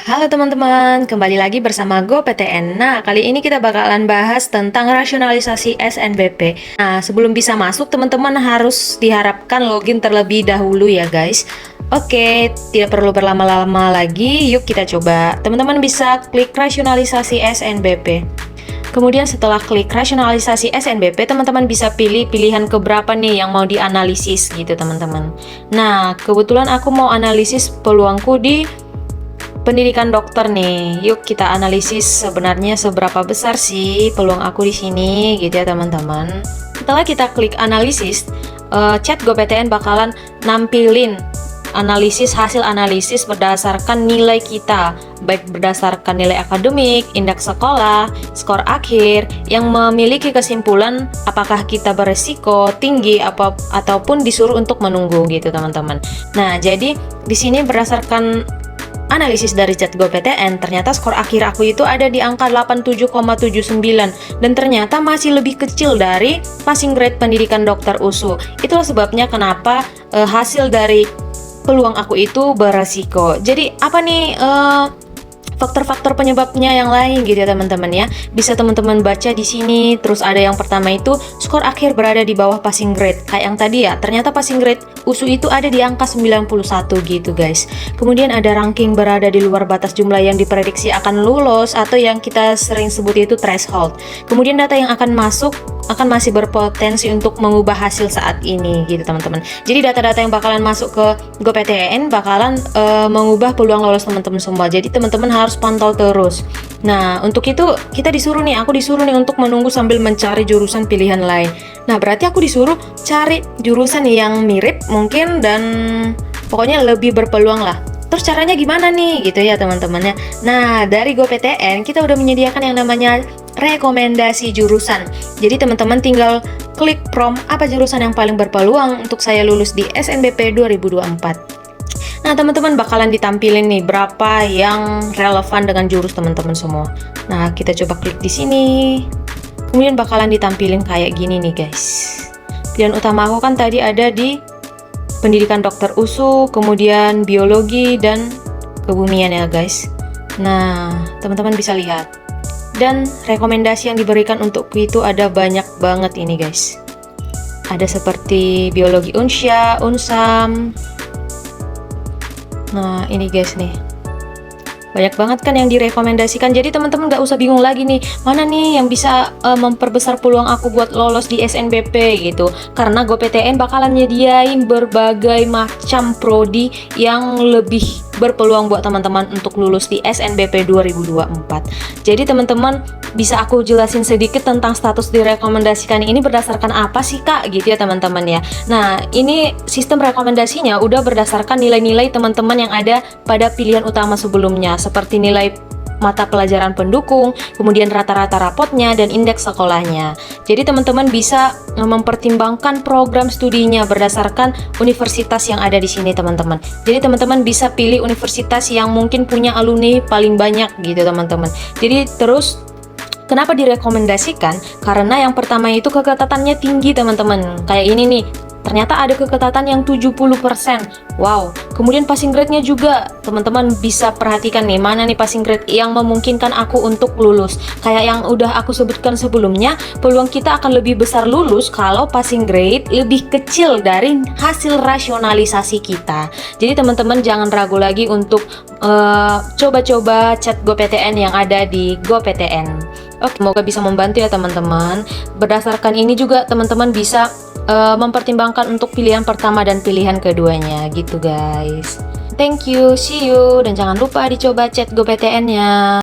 Halo teman-teman, kembali lagi bersama GoPTN. Nah, kali ini kita bakalan bahas tentang rasionalisasi SNBP. Nah, sebelum bisa masuk, teman-teman harus diharapkan login terlebih dahulu ya guys. Oke, tidak perlu berlama-lama lagi, yuk kita coba. Teman-teman bisa klik rasionalisasi SNBP. Kemudian setelah klik rasionalisasi SNBP, teman-teman bisa pilih pilihan keberapa nih yang mau dianalisis gitu teman-teman. Nah, kebetulan aku mau analisis peluangku di pendidikan dokter nih. Yuk kita analisis sebenarnya seberapa besar sih peluang aku di sini gitu ya teman-teman. Setelah kita klik analisis, chat GoPTN bakalan nampilin hasil analisis berdasarkan nilai kita, baik berdasarkan nilai akademik, indeks sekolah, skor akhir, yang memiliki kesimpulan apakah kita beresiko tinggi ataupun disuruh untuk menunggu gitu teman-teman. Nah, jadi di sini berdasarkan analisis dari chat GoPTN, ternyata skor akhir aku itu ada di angka 87,79 dan ternyata masih lebih kecil dari passing grade pendidikan dokter USU. Itulah sebabnya kenapa hasil dari peluang aku itu beresiko. Jadi apa nih faktor-faktor penyebabnya yang lain gitu ya teman-teman ya. Bisa teman-teman baca di sini. Terus ada yang pertama itu skor akhir berada di bawah passing grade. Kayak yang tadi ya, ternyata passing grade USU itu ada di angka 91 gitu guys. Kemudian ada ranking berada di luar batas jumlah yang diprediksi akan lulus atau yang kita sering sebut itu threshold. Kemudian data yang akan masuk akan masih berpotensi untuk mengubah hasil saat ini gitu teman-teman. Jadi data-data yang bakalan masuk ke GoPTN bakalan mengubah peluang lolos teman-teman semua. Jadi teman-teman harus pantau terus. Nah, untuk itu aku disuruh nih untuk menunggu sambil mencari jurusan pilihan lain. Nah, berarti aku disuruh cari jurusan yang mirip mungkin dan pokoknya lebih berpeluang lah. Terus caranya gimana nih gitu ya teman-temannya. Nah, dari GoPTN kita udah menyediakan yang namanya rekomendasi jurusan. Jadi teman-teman tinggal klik prompt apa jurusan yang paling berpeluang untuk saya lulus di SNBP 2024. Nah, teman-teman bakalan ditampilin nih berapa yang relevan dengan jurus teman-teman semua. Nah, kita coba klik di sini. Kemudian bakalan ditampilin kayak gini nih, guys. Pilihan utama aku kan tadi ada di pendidikan dokter USU, kemudian biologi dan kebumian ya, guys. Nah, teman-teman bisa lihat. Dan rekomendasi yang diberikan untukku itu ada banyak banget ini, guys. Ada seperti biologi Unsya, Unsam. Nah, ini guys nih. Banyak banget kan yang direkomendasikan. Jadi teman-teman gak usah bingung lagi nih, mana nih yang bisa memperbesar peluang aku buat lolos di SNBP gitu. Karena GoPTN bakalan nyediain berbagai macam prodi yang lebih berpeluang buat teman-teman untuk lulus di SNBP 2024. Jadi teman-teman bisa aku jelasin sedikit tentang status direkomendasikan ini berdasarkan apa sih kak gitu ya teman-teman ya. Nah, ini sistem rekomendasinya udah berdasarkan nilai-nilai teman-teman yang ada pada pilihan utama sebelumnya, seperti nilai mata pelajaran pendukung, kemudian rata-rata rapotnya, dan indeks sekolahnya. Jadi teman-teman bisa mempertimbangkan program studinya berdasarkan universitas yang ada di sini teman-teman. Jadi teman-teman bisa pilih universitas yang mungkin punya alumni paling banyak gitu teman-teman. Jadi terus kenapa direkomendasikan? Karena yang pertama itu keketatannya tinggi teman-teman. Kayak ini nih. Ternyata ada keketatan yang 70%. Wow. Kemudian passing grade-nya juga teman-teman bisa perhatikan nih, mana nih passing grade yang memungkinkan aku untuk lulus. Kayak yang udah aku sebutkan sebelumnya, peluang kita akan lebih besar lulus kalau passing grade lebih kecil dari hasil rasionalisasi kita. Jadi teman-teman jangan ragu lagi untuk coba-coba chat GoPTN yang ada di GoPTN. Oke, semoga bisa membantu ya teman-teman. Berdasarkan ini juga teman-teman bisa mempertimbangkan untuk pilihan pertama dan pilihan keduanya gitu guys. Thank you, see you, dan jangan lupa dicoba chat GoPTN-nya.